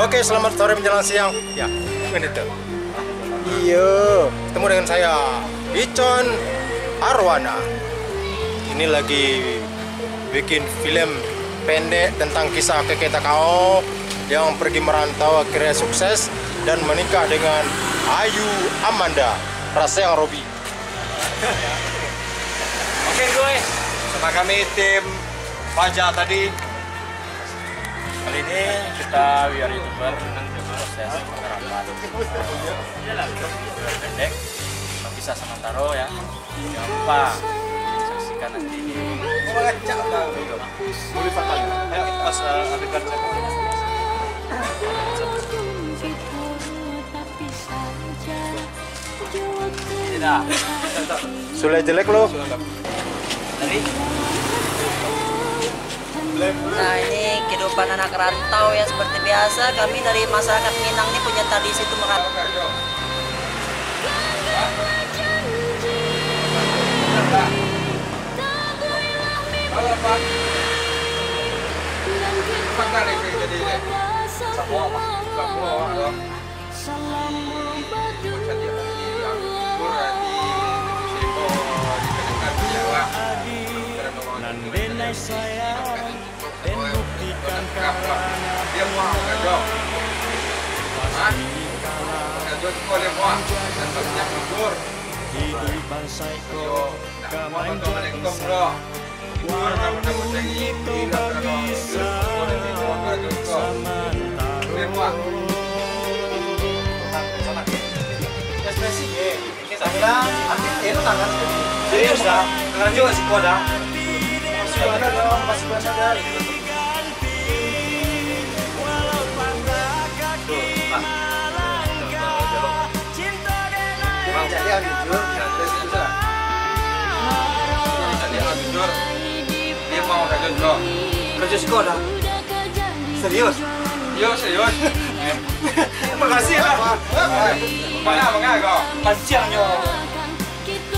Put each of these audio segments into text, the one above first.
Oke, selamat sore menjelang siang. Ya, ini tuh. Iya, ketemu dengan saya, Icon Arwana. Ini lagi bikin film pendek tentang kisah kakek Takao yang pergi merantau akhirnya sukses dan menikah dengan Ayu Amanda, rasa yang Robi. Oke gue, sama kami tim Fajar tadi. Kali ini kita biar YouTuber proses penerapan pendek kisah sementara ya. Jangan lupa saksikan nanti di boleh fakal. Ayo kita pas adegan tidak. Sudah jelek lo. Nah, ini kehidupan anak rantau ya, seperti biasa kami dari masyarakat Minang ini punya tradisi itu merantau. Dia mau kerja. Kerja sekolah dia mau dan kerja mundur. Hidupan saiko kamain tong lo. Warna mendapat lagi tidak bisa dia mau. Ekspresi ya. Saya itu tangan serius dah. Tangan juga sih kau dah. Masih ada dong, masih banyak dari. Dia mau kerja dulu. Kerja sekolah. Serius? Iya serius. Makasih lah. Mangga kau. Panjangnya.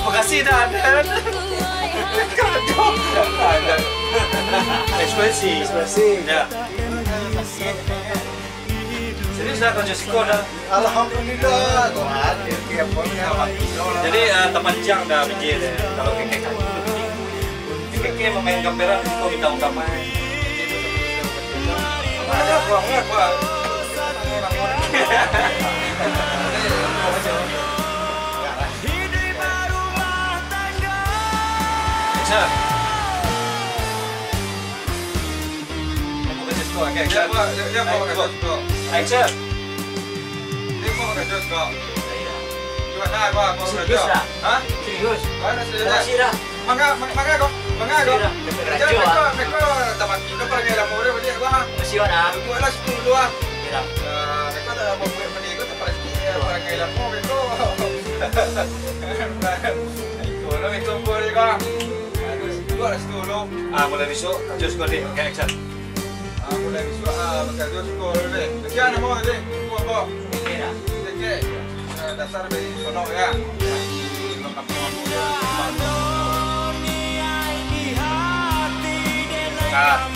Makasih dah. Ekspresi. Ya. Serius dah kerja sekolah. Alhamdulillah. Jadi terpanjang dah biji deh. Kalau kekek kekek memain gambaran kau minta ungkapan. Ada gua. Action. Mau kerja sekolah kek. Dia mau kerja sekolah. Action. Dia mau kerja sekolah. Gimana gua mau kerja? Hah? Serius? Mana serius? Dah. Mangga kok. Mereka tamat kita pergi dalam mobil dia gua. Masih ada. Gua lah 10 dua. Kira. Mereka dalam mobil meniko tempat dia pergi dalam mobil tu. Kalau itu boleh kah? Gua lah 10. Mulai besok just go deh. Okay, action. Mulai besok bakal just go deh. Sekian mau deh. Gua apa? Kira. Okey. Dasar dari sono ya. Taruh.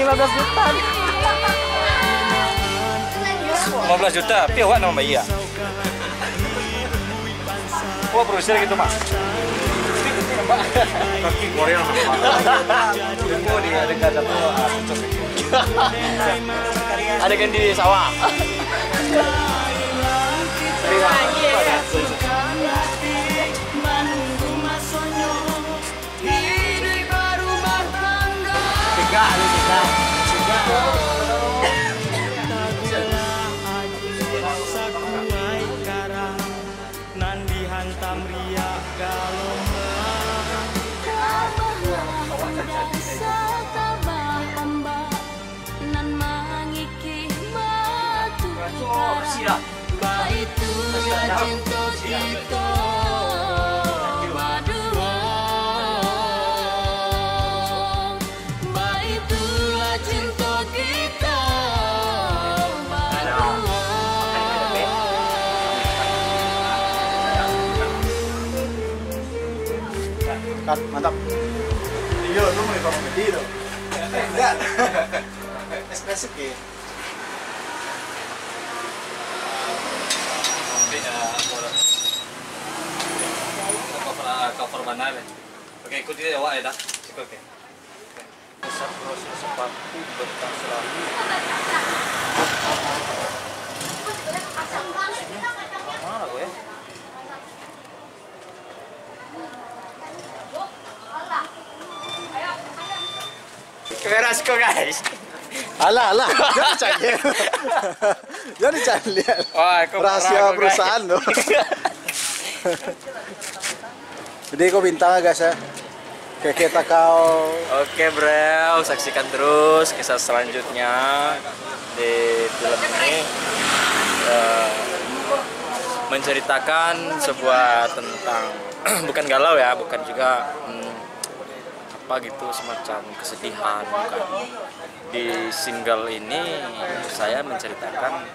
15 juta. 15 juta, tapi awak nama bayi ya? Wah, produser gitu, Mak. Kaki Korea nama Mak. Di adegan apa? Adegan di sawah. Tiga. Nandi hantam ria galong itu Mantap. Iya, lu mau dipakai di lo. Enggak. Espresso ke. Cover banal. Oke, ikuti ya, Wak, ya dah. Oke. Proses sepatu bertang selalu. Mana gue? Kamerasku guys. Alah, jangan cari. Jangan cari lihat. Rahasia perusahaan lo. Jadi kau bintang guys ya. Kayak kita kau. Oke bro, saksikan terus kisah selanjutnya di film ini. Menceritakan sebuah tentang bukan galau ya, bukan juga apa gitu, semacam kesedihan bukan. Di single ini saya menceritakan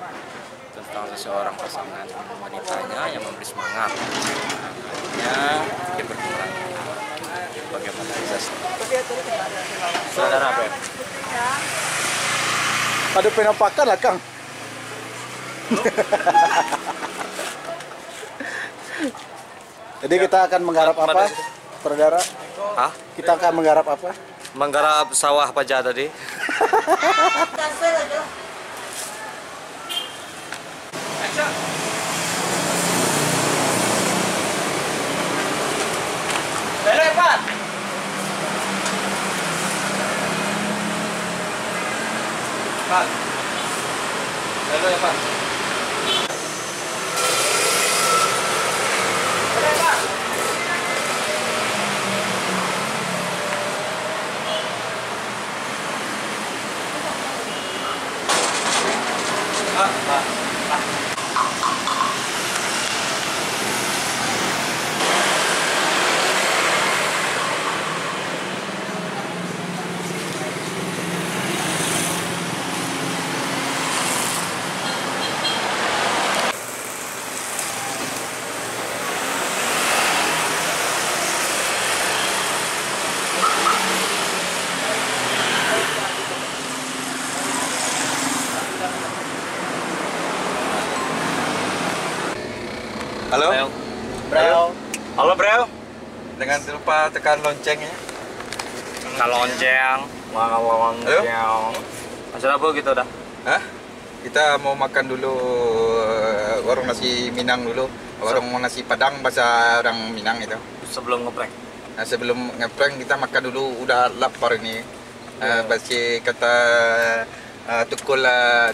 tentang seseorang pasangan wanitanya yang memberi semangat. Akhirnya dia berkurang. Bagaimana bisa saudara apa? Ada penampakan lah Kang. Jadi kita akan menggarap apa, saudara? Hah? Kita akan menggarap apa? Menggarap sawah paja tadi. Pak. Pak. Halo ya, Pak. Halo. Bro. Halo, Bro. Jangan lupa tekan loncengnya. Tekan lonceng. Lonceng. Masalah apa gitu dah? Hah? Kita mau makan dulu warung nasi Minang dulu. Warung nasi Padang bahasa orang Minang itu. Sebelum ngeprank. Nah, sebelum ngeprank kita makan dulu, udah lapar ini. Bahasa kata tukul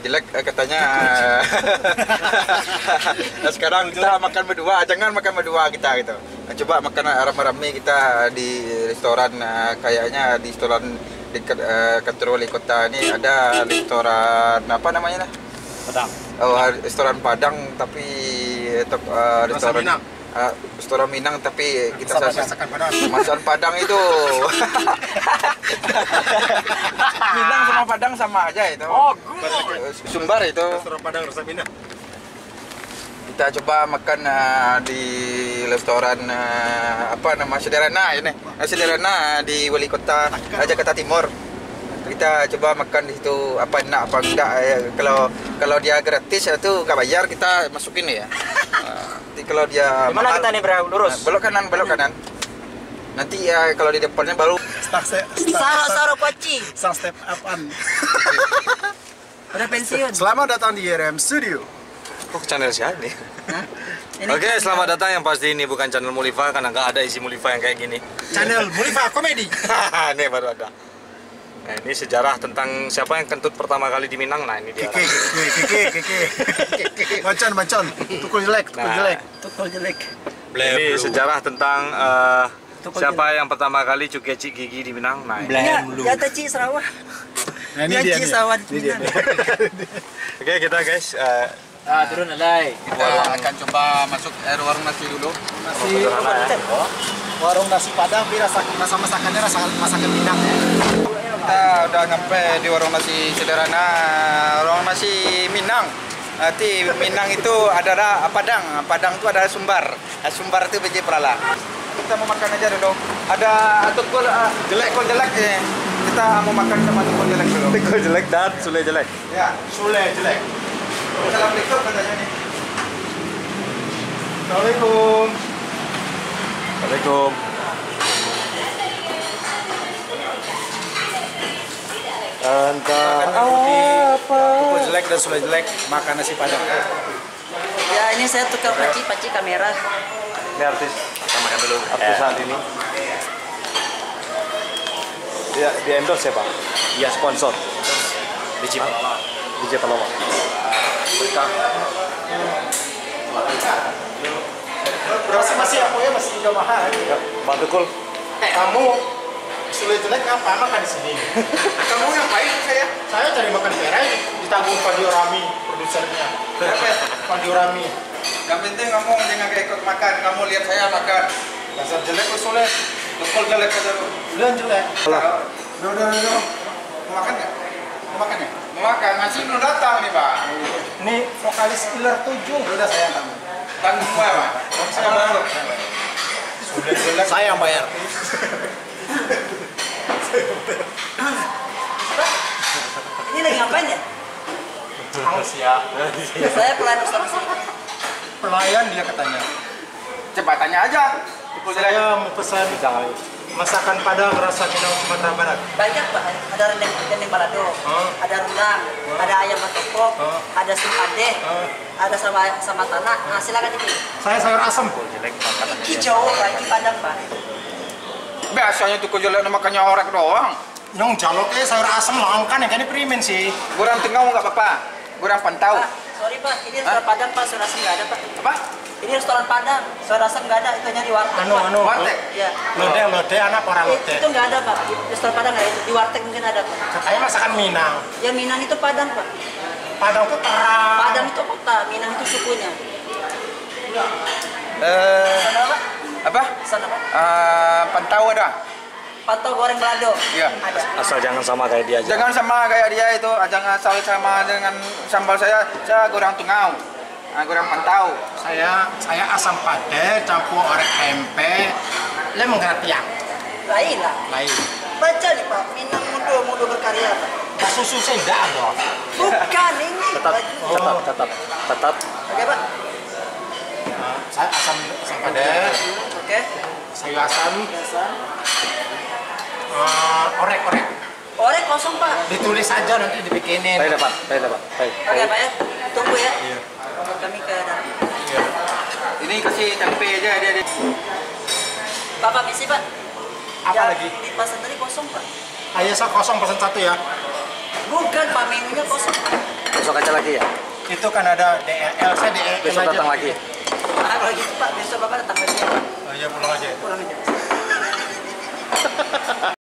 jelek katanya. Nah, sekarang kita makan berdua, jangan makan berdua kita gitu. Coba makan rame-rame kita di restoran, kayaknya di restoran dekat kantor wali kota ini ada restoran apa namanya lah? Padang. Oh, restoran Padang tapi restoran Minang. Restoran Minang tapi kita masakan Padang itu. Minang sama Padang sama aja itu. Oh, Sumbar itu. Restoran Padang rasa Minang. Kita coba makan di restoran apa nama Sederhana ini. Sederhana di Wali Kota Jakarta Timur. Kita coba makan di situ, apa enak apa enggak ya. Kalau dia gratis itu enggak bayar, kita masukin ya. Nanti kalau dia Gimana kita nih, Bro? Lurus. Belok kanan. Nanti ya kalau di depannya baru Saro koci. Sang step upan. Udah pensiun. Selamat datang di RM Studio. kok channel siapa nih? Oke, selamat datang. Yang pasti ini bukan channel Mulifa karena nggak ada isi Mulifa yang kayak gini. Channel Mulifa Komedi. Ini baru ada. Nah, ini sejarah tentang siapa yang kentut pertama kali di Minang. Nah, ini dia. Keke. Macan. Tukul jelek. Ini sejarah tentang siapa yang pertama kali cukecik gigi di Minang. Nah, Ya Ci Sarawak. Nah, ini dia. Oke, kita guys Turun alai. kita akan coba masuk warung nasi dulu. Warung nasi Padang, tapi rasa masakannya rasa masakan Minang ya. Kita udah nyampe di warung nasi Sederhana, warung nasi Minang. Nanti Minang itu ada Padang itu ada Sumbar. Sumbar itu biji pelala. kita mau makan aja dulu. Ada tukul jelek ya. Kita mau makan sama tukul jelek dulu. Tukul jelek dan Sule jelek. Ya, Sule jelek. Assalamualaikum katanya nih. Assalamualaikum. Waalaikumsalam. Entah apa. Tukul jelek dan Sule jelek, makan nasi padang. Ya ini saya tukar paci kamera. Ini artis. Kita makan dulu. Artis saat ini. Dia di endorse ya Pak? Iya sponsor. Biji Palawa. Biji Palawa. Berkah. Masih aku ya masih udah mahal. Ya, Pak Tukul. Kamu Sule jelek apa makan di sini? Kamu ngapain saya? Saya cari makan perai ditanggung Pak Diorami produsernya. Pak Diorami. Yang penting kamu jangan ikut makan. Kamu lihat saya makan. Dasar jelek lu Sule. Tukul jelek aja lu. Bulan jelek. Udah. Mau makan nggak? Mau makan ya? Mau makan. Masih belum datang nih Pak. Ini vokalis Killer 7. Udah saya tanggung semua Pak. Saya bantu. Sudah jelek. Saya yang bayar. Ini lagi ngapain ya? Ya. Saya pelayan Ustaz. Pelayan dia katanya. Coba tanya aja. Tukul jelek. Saya mau pesan masakan Padang rasa Minang Sumatera Barat. Banyak Pak, ada rendang balado, ada rendang, ada ayam batokok, ada sup padeh, ada sama tanah. Nah silakan ini. Saya sayur asam. Iki Jawa Pak, iki Padang Pak. Biasanya tukul jelek makannya orek doang. Nyong jaloknya sayur asam langka yang kan primen sih. Kurang tengah nggak apa-apa. Kurang pantau. Pak, sorry Pak, ini restoran Padang Pak, sayur asam nggak ada Pak. Apa? Ini restoran Padang, sayur asam nggak ada, itu hanya di warteg Pak. Warteg? Iya. Lode anak orang lode. Itu nggak ada Pak, di restoran Padang nggak ada, di warteg mungkin ada Pak. Katanya masakan Minang. Ya Minang itu Padang Pak. Padang tuh terang. Padang itu kota, Minang itu sukunya. Sana Pak? Apa? Sana Pak? Pantau ada. Pantau goreng balado. Iya. Ada. Asal jangan sama kayak dia aja. Jangan sama kayak dia itu, jangan asal sama dengan sambal saya goreng tungau. Goreng pantau. Saya asam pade campur orek tempe. Lemon gratiak. Lain lah. Lain. Baca nih Pak, Minang muda berkarya Pak. Gak susu saya enggak dong. Bukan ini. Tetap. Oke Pak. Saya asam pade. Oke. Sayur asam. Biasa. Orek. Orek kosong Pak. Ditulis aja nanti dibikinin. Baik Pak. Oke Pak ya. Tunggu ya. Iya. Kami ke dalam. Iya. Ini kasih tempe aja dia. Bapak misi Pak. Apa Ya, lagi? Di pasar tadi kosong Pak. Ayo saya kosong pesan satu ya. Bukan Pak, menunya kosong Pak. Besok aja lagi ya. Itu kan ada DLL, saya DLL Besok aja. datang lagi. Nah, kalau gitu Pak, besok Bapak datang lagi ya Pak. Oh iya pulang aja. Pulang aja.